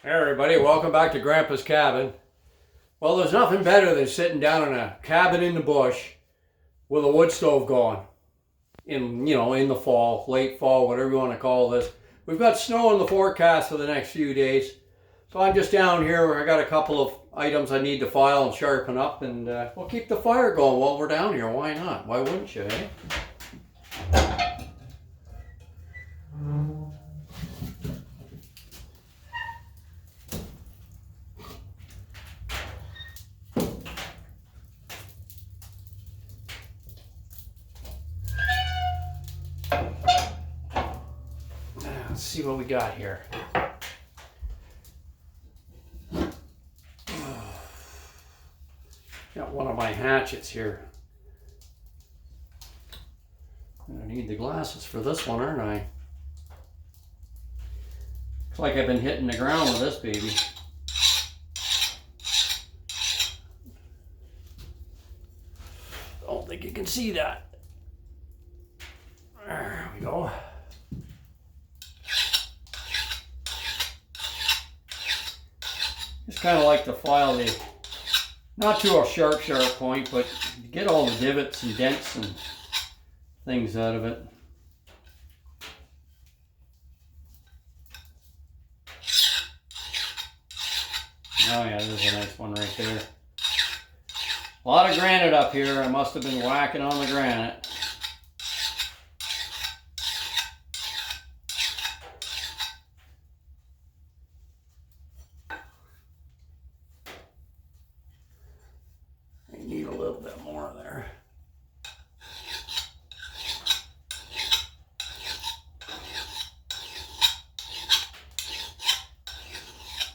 Hey everybody, welcome back to Grandpa's cabin. Well, there's nothing better than sitting down in a cabin in the bush with a wood stove going in the fall, late fall, whatever you want to call this. We've got snow in the forecast for the next few days. So I'm just down here where I got a couple of items I need to file and sharpen up, and we'll keep the fire going while we're down here. Why not? Why wouldn't you, eh? Let's see what we got here. Got one of my hatchets here. I need the glasses for this one, aren't I? Looks like I've been hitting the ground with this baby. Don't think you can see that. There we go. Just kind of like to file the, not to a sharp point, but get all the divots and dents and things out of it. Oh yeah, there's a nice one right there. A lot of granite up here. I must have been whacking on the granite. Need a little bit more there.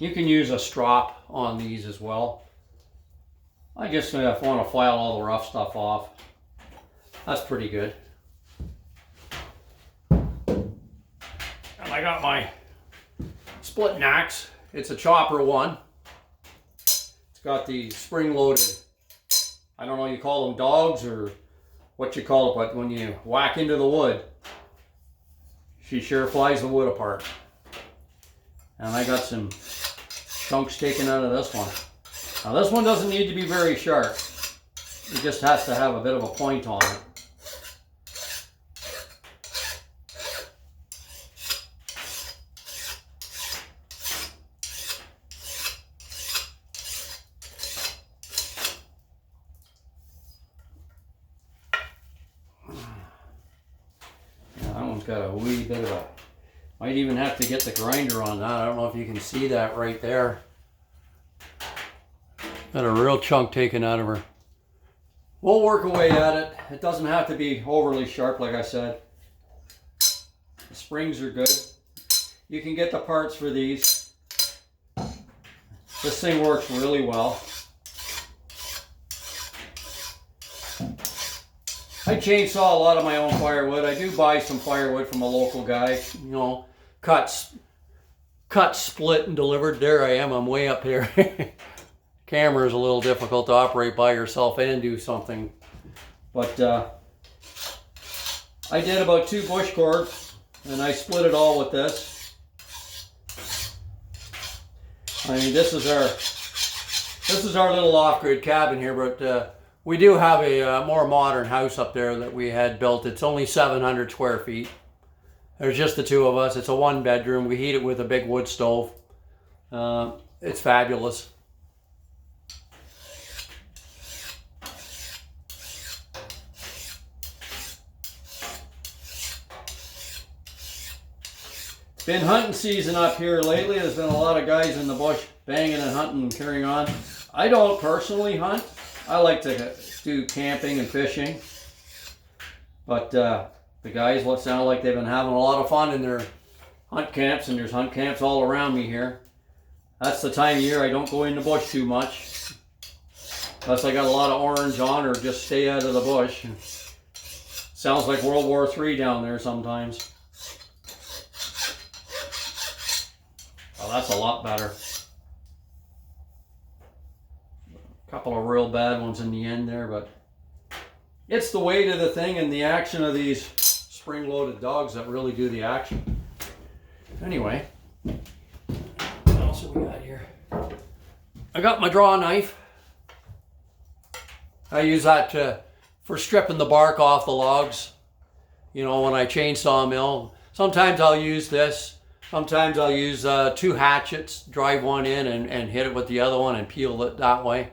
You can use a strop on these as well. I just want to file all the rough stuff off. That's pretty good. And I got my splitting axe. It's a chopper one. It's got the spring-loaded, I don't know, you call them dogs or what you call it, but when you whack into the wood, she sure flies the wood apart. And I got some chunks taken out of this one. Now this one doesn't need to be very sharp. It just has to have a bit of a point on it. Got a wee bit of a, might even have to get the grinder on that. I don't know if you can see that right there. Got a real chunk taken out of her. We'll work away at it. It doesn't have to be overly sharp, like I said. The springs are good. You can get the parts for these. This thing works really well. I chainsaw a lot of my own firewood. I do buy some firewood from a local guy, you know, cut, split, and delivered. There I am, I'm way up here. Camera is a little difficult to operate by yourself and do something. But I did about 2 bush cords, and I split it all with this. I mean, this is our little off-grid cabin here, but we do have a more modern house up there that we had built. It's only 700 square feet. There's just the 2 of us. It's a 1-bedroom. We heat it with a big wood stove. It's fabulous. It's been hunting season up here lately. There's been a lot of guys in the bush banging and hunting and carrying on. I don't personally hunt. I like to do camping and fishing, but the guys sound like they've been having a lot of fun in their hunt camps, and there's hunt camps all around me here. That's the time of year I don't go in the bush too much, unless I got a lot of orange on or just stay out of the bush. Sounds like World War III down there sometimes. Well, that's a lot better. Couple of real bad ones in the end there, but it's the weight of the thing and the action of these spring-loaded dogs that really do the action. Anyway, what else have we got here? I got my draw knife. I use that for stripping the bark off the logs. You know, when I chainsaw mill. Sometimes I'll use this. Sometimes I'll use 2 hatchets, drive one in and hit it with the other one and peel it that way.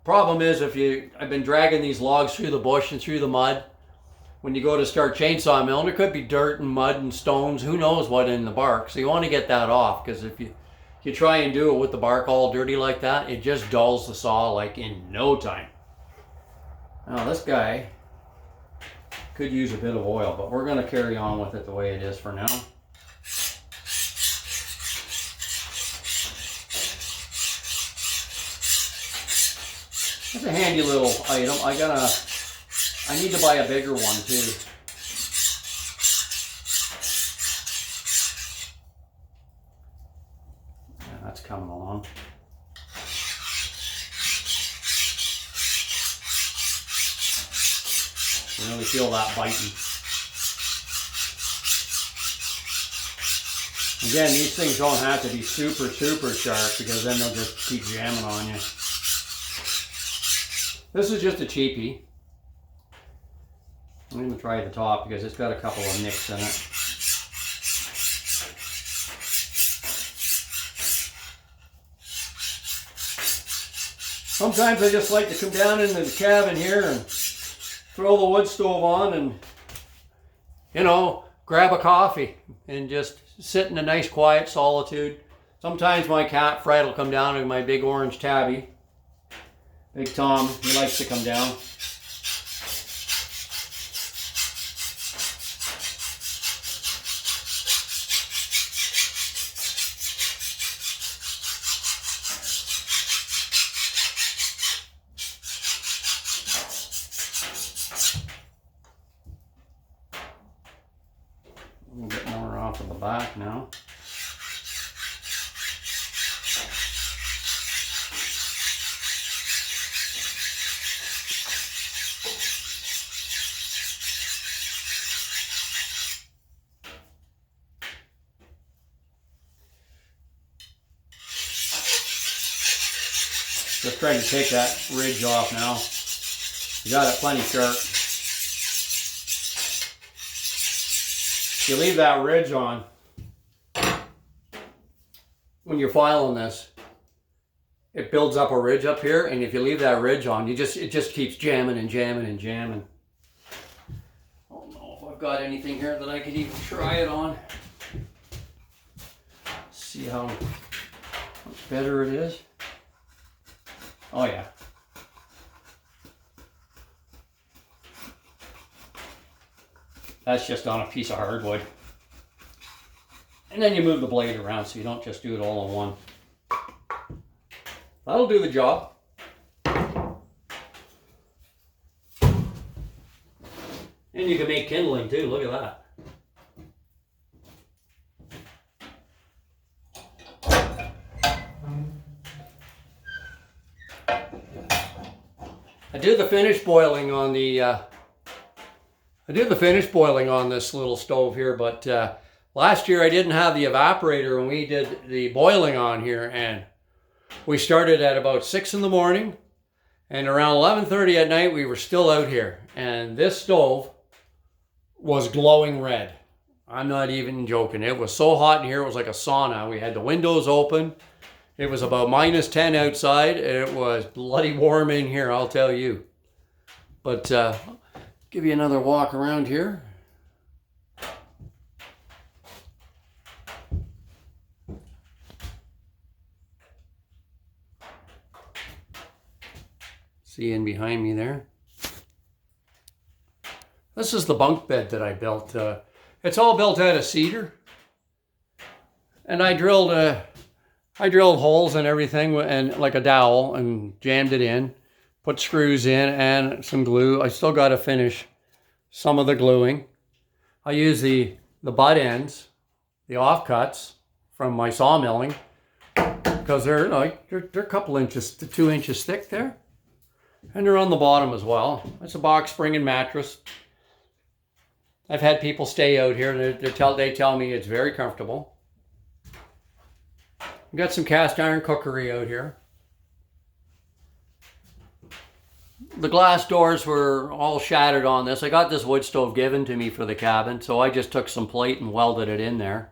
Problem is, I've been dragging these logs through the bush and through the mud. When you go to start chainsaw milling, there could be dirt and mud and stones, who knows what in the bark. So you want to get that off, because if you try and do it with the bark all dirty like that, it just dulls the saw like in no time. Now this guy could use a bit of oil, but we're going to carry on with it the way it is for now. It's a handy little item. I need to buy a bigger one too. Yeah, that's coming along. I really feel that biting. Again, these things don't have to be super sharp, because then they'll just keep jamming on you. This is just a cheapie. I'm going to try the top because it's got a couple of nicks in it. Sometimes I just like to come down into the cabin here and throw the wood stove on and, you know, grab a coffee and just sit in a nice quiet solitude. Sometimes my cat Fred will come down in my big orange tabby. Big Tom, he likes to come down. A little bit more off of the back now. Just trying to take that ridge off now. You got it plenty sharp. If you leave that ridge on, when you're filing this, it builds up a ridge up here, and if you leave that ridge on, it just keeps jamming and jamming and jamming. I don't know if I've got anything here that I could even try it on. See how much better it is. Oh yeah. That's just on a piece of hardwood. And then you move the blade around so you don't just do it all in one. That'll do the job. And you can make kindling too, look at that. I do the finish boiling on this little stove here, but last year I didn't have the evaporator when we did the boiling on here, and we started at about 6 in the morning, and around 11:30 at night we were still out here, and this stove was glowing red. I'm not even joking. It was so hot in here, it was like a sauna. We had the windows open. It was about -10 outside. It was bloody warm in here, I'll tell you. But give you another walk around here. See in behind me there. This is the bunk bed that I built. It's all built out of cedar. And I drilled holes and everything, and like a dowel, and jammed it in, put screws in and some glue. I still got to finish some of the gluing. I use the butt ends, the offcuts from my sawmilling, because they're a couple inches to 2 inches thick there, and they're on the bottom as well. It's a box spring and mattress. I've had people stay out here, and they tell me it's very comfortable. Got some cast iron cookery out here. The glass doors were all shattered on this. I got this wood stove given to me for the cabin, so I just took some plate and welded it in there.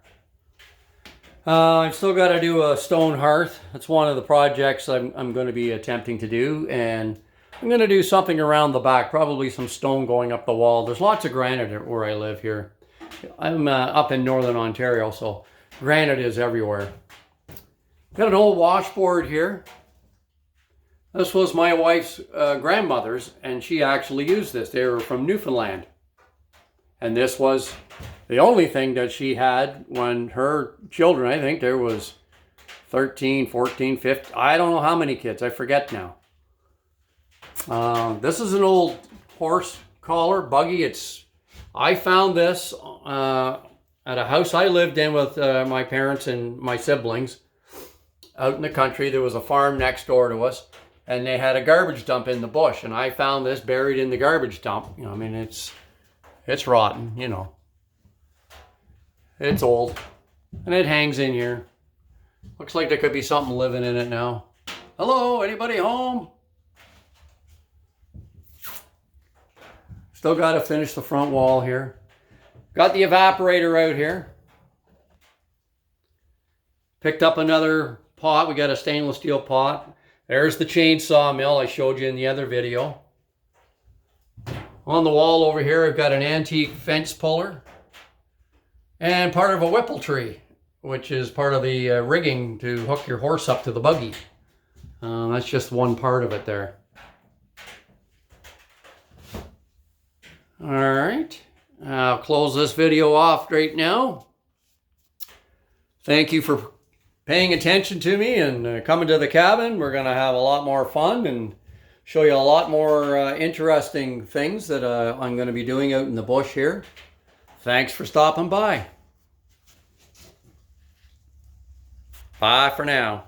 I've still got to do a stone hearth. That's one of the projects I'm going to be attempting to do, and I'm going to do something around the back, probably some stone going up the wall. There's lots of granite where I live here. I'm up in northern Ontario, so granite is everywhere. Got an old washboard here. This was my wife's grandmother's, and she actually used this. They were from Newfoundland. And this was the only thing that she had when her children, I think there was 13, 14, 15, I don't know how many kids, I forget now. This is an old horse collar buggy. I found this at a house I lived in with my parents and my siblings. Out in the country, there was a farm next door to us, and they had a garbage dump in the bush, and I found this buried in the garbage dump. You know, I mean, it's rotten, you know. It's old, and it hangs in here. Looks like there could be something living in it now. Hello, anybody home? Still got to finish the front wall here. Got the evaporator out here. Picked up another pot. We got a stainless steel pot. There's the chainsaw mill I showed you in the other video. On the wall over here, I've got an antique fence puller and part of a whipple tree, which is part of the rigging to hook your horse up to the buggy. That's just one part of it there. All right, I'll close this video off right now. Thank you for paying attention to me and coming to the cabin. We're going to have a lot more fun and show you a lot more interesting things that I'm going to be doing out in the bush here. Thanks for stopping by. Bye for now.